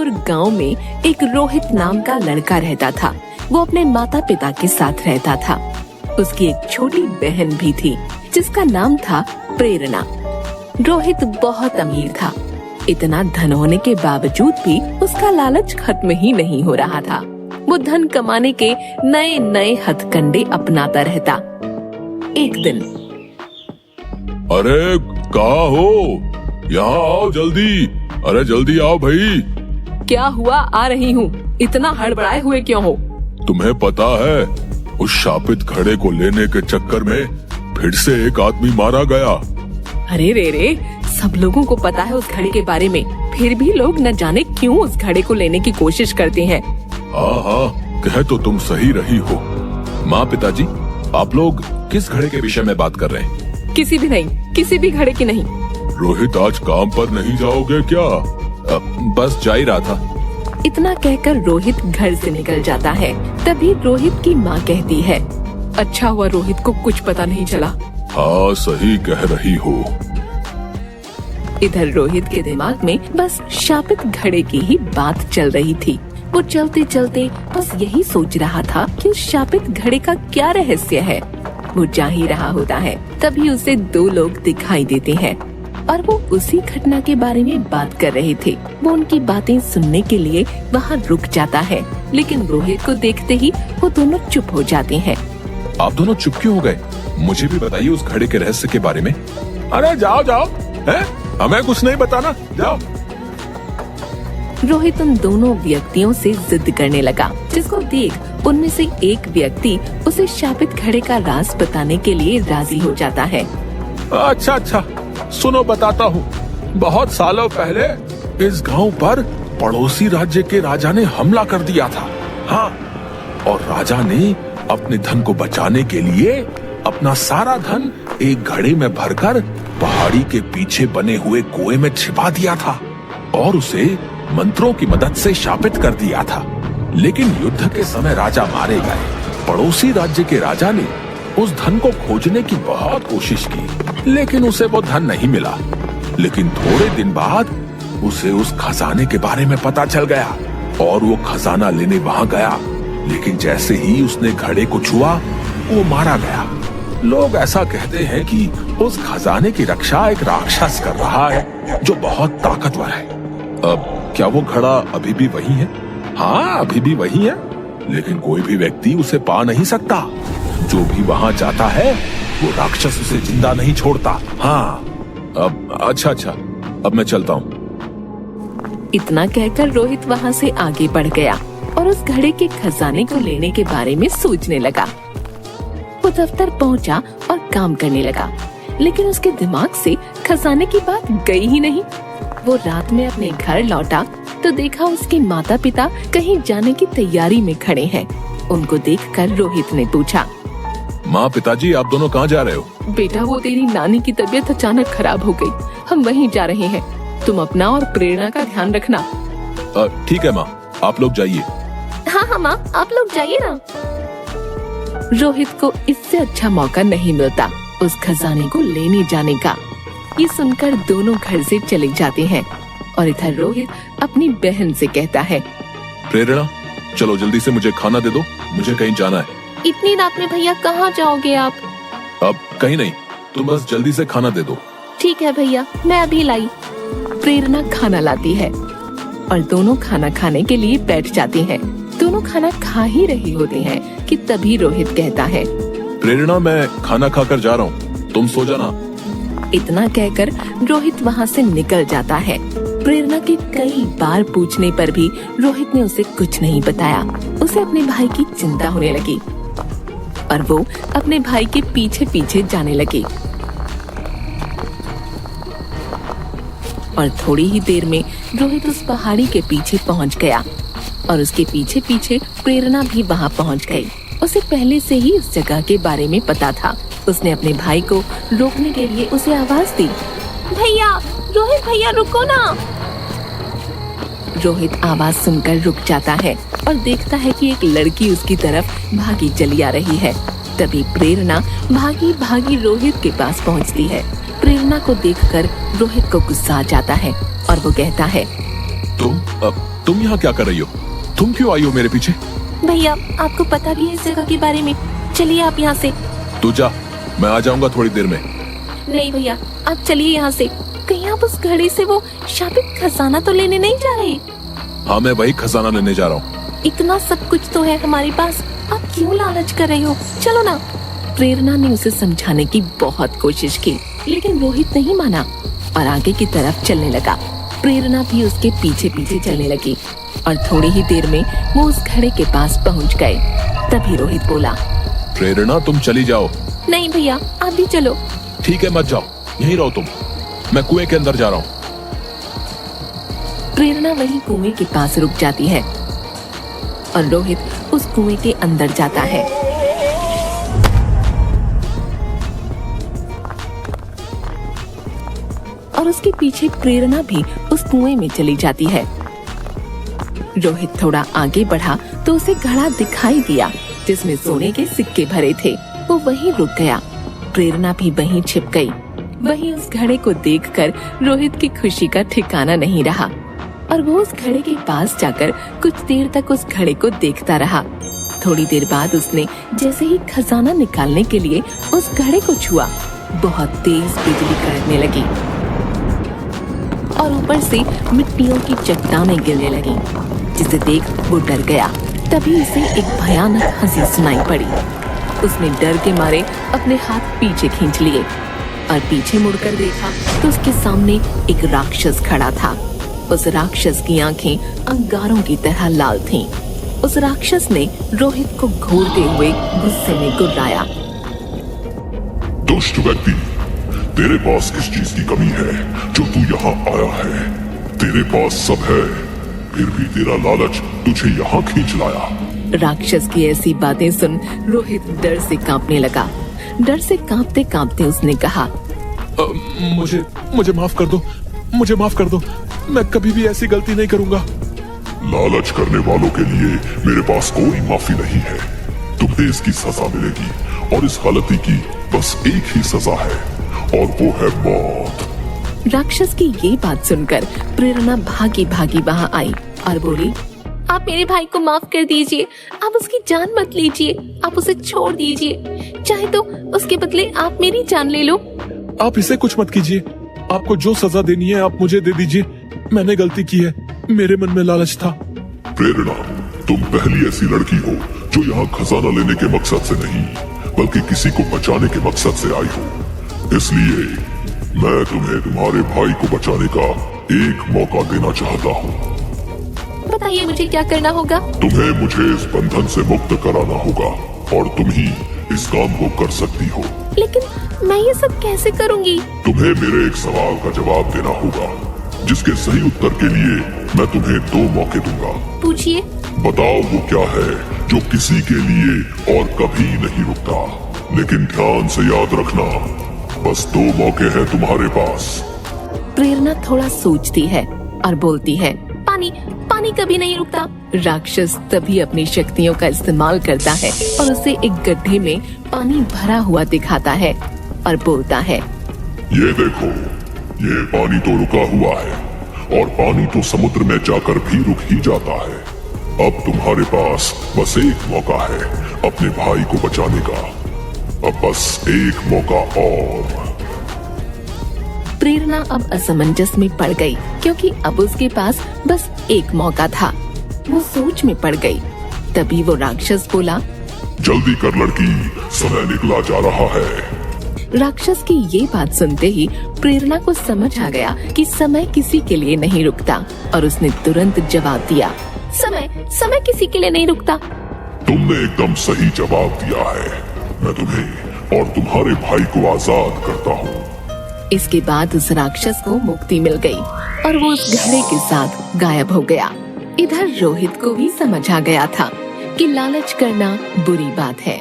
दूर गांव में एक रोहित नाम का लड़का रहता था। वो अपने माता पिता के साथ रहता था। उसकी एक छोटी बहन भी थी जिसका नाम था प्रेरणा। रोहित बहुत अमीर था। इतना धन होने के बावजूद भी उसका लालच खत्म ही नहीं हो रहा था। वो धन कमाने के नए नए हथकंडे अपनाता रहता। एक दिन, अरे कहाँ हो? यहाँ आओ जल्दी। अरे जल्दी आओ भाई। क्या हुआ? आ रही हूँ। इतना हड़बड़ाए हुए क्यों हो? तुम्हें पता है, उस शापित घड़े को लेने के चक्कर में फिर से एक आदमी मारा गया। अरे रे, सब लोगों को पता है उस घड़े के बारे में, फिर भी लोग न जाने क्यों उस घड़े को लेने की कोशिश करते हैं। हाँ, कह तो तुम सही रही हो। माँ, पिताजी, आप लोग किस घड़े के विषय में बात कर रहे हैं? किसी भी नहीं, किसी भी घड़े की नहीं। रोहित, आज काम पर नहीं जाओगे क्या? बस जा ही रहा था। इतना कहकर रोहित घर से निकल जाता है। तभी रोहित की माँ कहती है, अच्छा हुआ रोहित को कुछ पता नहीं चला। हाँ, सही कह रही हो। इधर रोहित के दिमाग में बस शापित घड़े की ही बात चल रही थी। वो चलते चलते बस यही सोच रहा था कि उस शापित घड़े का क्या रहस्य है। वो जा ही रहा होता है, तभी उसे दो लोग दिखाई देते हैं और वो उसी घटना के बारे में बात कर रहे थे। वो उनकी बातें सुनने के लिए वहाँ रुक जाता है, लेकिन रोहित को देखते ही वो दोनों चुप हो जाते हैं। आप दोनों चुप क्यों हो गए? मुझे भी बताइए उस घड़े के रहस्य के बारे में। अरे जाओ जाओ, हैं? हमें कुछ नहीं बताना, जाओ। रोहित उन दोनों व्यक्तियों से जिद करने लगा, जिसको देख उनमें से एक व्यक्ति उसे शापित घड़े का राज बताने के लिए राजी हो जाता है। अच्छा, सुनो बताता हूँ। बहुत सालों पहले इस गांव पर पड़ोसी राज्य के राजा ने हमला कर दिया था। हाँ, और राजा ने अपने धन को बचाने के लिए अपना सारा धन एक घड़े में भरकर पहाड़ी के पीछे बने हुए कुएं में छिपा दिया था और उसे मंत्रों की मदद से शापित कर दिया था। लेकिन युद्ध के समय राजा मारे गए। पड़ोसी राज्य के राजा ने उस धन को खोजने की बहुत कोशिश की, लेकिन उसे वो धन नहीं मिला। लेकिन थोड़े दिन बाद उसे उस खजाने के बारे में पता चल गया और वो खजाना लेने वहाँ गया। लेकिन जैसे ही उसने घड़े को छुआ, वो मारा गया। लोग ऐसा कहते हैं कि उस खजाने की रक्षा एक राक्षस कर रहा है जो बहुत ताकतवर है। अब क्या वो घड़ा अभी भी वही है? हाँ, अभी भी वही है, लेकिन कोई भी व्यक्ति उसे पा नहीं सकता। जो भी वहाँ जाता है वो राक्षस उसे जिंदा नहीं छोड़ता। हाँ, अब अच्छा, अब मैं चलता हूँ। इतना कहकर रोहित वहाँ से आगे बढ़ गया और उस घड़े के खजाने को लेने के बारे में सोचने लगा। वो दफ्तर पहुँचा और काम करने लगा, लेकिन उसके दिमाग से खजाने की बात गई ही नहीं। वो रात में अपने घर लौटा तो देखा उसके माता पिता कहीं जाने की तैयारी में खड़े हैं। उनको देखकर रोहित ने पूछा, माँ, पिताजी, आप दोनों कहाँ जा रहे हो? बेटा, वो तेरी नानी की तबीयत अचानक खराब हो गई, हम वहीं जा रहे हैं। तुम अपना और प्रेरणा का ध्यान रखना। ठीक है माँ, आप लोग जाइए। हाँ माँ, आप लोग जाइए ना। रोहित को इससे अच्छा मौका नहीं मिलता उस खजाने को लेने जाने का। ये सुनकर दोनों घर से चले जाते हैं और इधर रोहित अपनी बहन से कहता है, प्रेरणा, चलो जल्दी से मुझे खाना दे दो, मुझे कहीं जाना है। इतनी रात में भैया कहाँ जाओगे आप? अब कहीं नहीं, तुम बस जल्दी से खाना दे दो। ठीक है भैया, मैं अभी लाई। प्रेरणा खाना लाती है और दोनों खाना खाने के लिए बैठ जाते हैं। दोनों खाना खा ही रहे होते हैं कि तभी रोहित कहता है, प्रेरणा, मैं खाना खाकर जा रहा हूँ, तुम सो जाना। इतना कहकर रोहित वहाँ से निकल जाता है। प्रेरणा के कई बार पूछने पर भी रोहित ने उसे कुछ नहीं बताया। उसे अपने भाई की चिंता होने लगी और वो अपने भाई के पीछे पीछे जाने लगी। और थोड़ी ही देर में रोहित उस पहाड़ी के पीछे पहुंच गया और उसके पीछे पीछे प्रेरणा भी वहां पहुंच गई। उसे पहले से ही उस जगह के बारे में पता था। उसने अपने भाई को रोकने के लिए उसे आवाज दी, भैया, रोहित भैया, रुको ना। रोहित आवाज सुनकर रुक जाता है और देखता है कि एक लड़की उसकी तरफ भागी चली आ रही है। तभी प्रेरणा भागी भागी रोहित के पास पहुंचती है। प्रेरणा को देखकर रोहित को गुस्सा आ जाता है और वो कहता है, तुम यहाँ क्या कर रही हो? तुम क्यों आई हो मेरे पीछे? भैया आपको पता भी है इस जगह के बारे में, चलिए आप यहाँ से। तू जा, मैं आ जाऊंगा थोड़ी देर में। नहीं भैया आप चलिए यहाँ से। कहीं आप उस घड़े से वो शापित खजाना तो लेने नहीं जा रहे? हाँ, मैं वही खजाना लेने जा रहा हूँ। इतना सब कुछ तो है हमारे पास, आप क्यों लालच कर रहे हो? चलो ना। प्रेरणा ने उसे समझाने की बहुत कोशिश की, लेकिन रोहित नहीं माना और आगे की तरफ चलने लगा। प्रेरणा भी उसके पीछे पीछे चलने लगी और थोड़ी ही देर में वो उस घड़े के पास पहुंच गए। तभी रोहित बोला, प्रेरणा तुम चली जाओ। नहीं भैया आप भी चलो। ठीक है, मत जाओ, यहीं रहो तुम, मैं कुएं के अंदर जा रहा हूँ। प्रेरणा वही कुएं के पास रुक जाती है और रोहित उस कुएं के अंदर जाता है। और उसके पीछे प्रेरणा भी उस कुएं में चली जाती है। रोहित थोड़ा आगे बढ़ा तो उसे घड़ा दिखाई दिया जिसमें सोने के सिक्के भरे थे। वो वहीं रुक गया। प्रेरणा भी वहीं छिप गई। वहीं उस घड़े को देखकर रोहित की खुशी का ठिकाना नहीं रहा और वो उस घड़े के पास जाकर कुछ देर तक उस घड़े को देखता रहा। थोड़ी देर बाद उसने जैसे ही खजाना निकालने के लिए उस घड़े को छुआ, बहुत तेज बिजली कड़कने लगी और ऊपर से मिट्टियों की चट्टानें गिरने लगी, जिसे देख वो डर गया। तभी उसे एक भयानक हंसी सुनाई पड़ी। उसने डर के मारे अपने हाथ पीछे खींच लिए और पीछे मुड़कर देखा तो उसके सामने एक राक्षस खड़ा था। उस राक्षस की आंखें अंगारों की तरह लाल थीं। उस राक्षस ने रोहित को घूरते हुए गुस्से में गुर्राया। दुष्ट व्यक्ति, तेरे पास किस चीज की कमी है जो तू यहाँ आया है? तेरे पास सब है, फिर भी तेरा लालच तुझे यहाँ खींच लाया। राक्षस की ऐसी बातें सुन रोहित डर से कांपने लगा। डर से कांपते कांपते उसने कहा, मुझे माफ कर दो, मुझे माफ कर दो, मैं कभी भी ऐसी गलती नहीं करूंगा। लालच करने वालों के लिए मेरे पास कोई माफी नहीं है। तुम्हें इसकी सजा मिलेगी और इस गलती की बस एक ही सजा है और वो है मौत। राक्षस की ये बात सुनकर प्रेरणा भागी भागी वहाँ आई और बोली, आप मेरे भाई को माफ कर दीजिए, आप उसकी जान मत लीजिए, आप उसे छोड़ दीजिए, चाहे तो उसके बदले आप मेरी जान ले लो। आप इसे कुछ मत कीजिए, आपको जो सजा देनी है आप मुझे दे दीजिए। मैंने गलती की है, मेरे मन में लालच था। प्रेरणा, तुम पहली ऐसी लड़की हो जो यहाँ खजाना लेने के मकसद से नहीं बल्कि किसी को बचाने के मकसद से आई हो। इसलिए मैं तुम्हें तुम्हारे भाई को बचाने का एक मौका देना चाहता हूँ। बताइए मुझे क्या करना होगा? तुम्हें मुझे इस बंधन से मुक्त कराना होगा और तुम ही इस काम को कर सकती हो। लेकिन मैं ये सब कैसे करूँगी? तुम्हें मेरे एक सवाल का जवाब देना होगा, जिसके सही उत्तर के लिए मैं तुम्हें 2 मौके दूंगा। पूछिए। बताओ वो क्या है जो किसी के लिए और कभी नहीं रुकता। लेकिन ध्यान से याद रखना, बस 2 मौके हैं तुम्हारे पास। प्रेरणा थोड़ा सोचती है और बोलती है, पानी, पानी कभी नहीं रुकता। राक्षस तभी अपनी शक्तियों का इस्तेमाल करता है और उसे एक गड्ढे में पानी भरा हुआ दिखाता है और बोलता है, ये देखो, ये पानी तो रुका हुआ है और पानी तो समुद्र में जाकर भी रुक ही जाता है। अब तुम्हारे पास बस एक मौका है अपने भाई को बचाने का। अब बस एक मौका और। प्रेरणा अब असमंजस में पड़ गई क्योंकि अब उसके पास बस एक मौका था। वो सोच में पड़ गई। तभी वो राक्षस बोला, जल्दी कर लड़की, समय निकला जा रहा है। राक्षस की ये बात सुनते ही प्रेरणा को समझ आ गया कि समय किसी के लिए नहीं रुकता और उसने तुरंत जवाब दिया, समय किसी के लिए नहीं रुकता। तुमने एकदम सही जवाब दिया है। मैं तुम्हें और तुम्हारे भाई को आजाद करता हूँ। इसके बाद उस राक्षस को मुक्ति मिल गई और वो उस घड़े के साथ गायब हो गया। इधर रोहित को भी समझ आ गया था कि लालच करना बुरी बात है।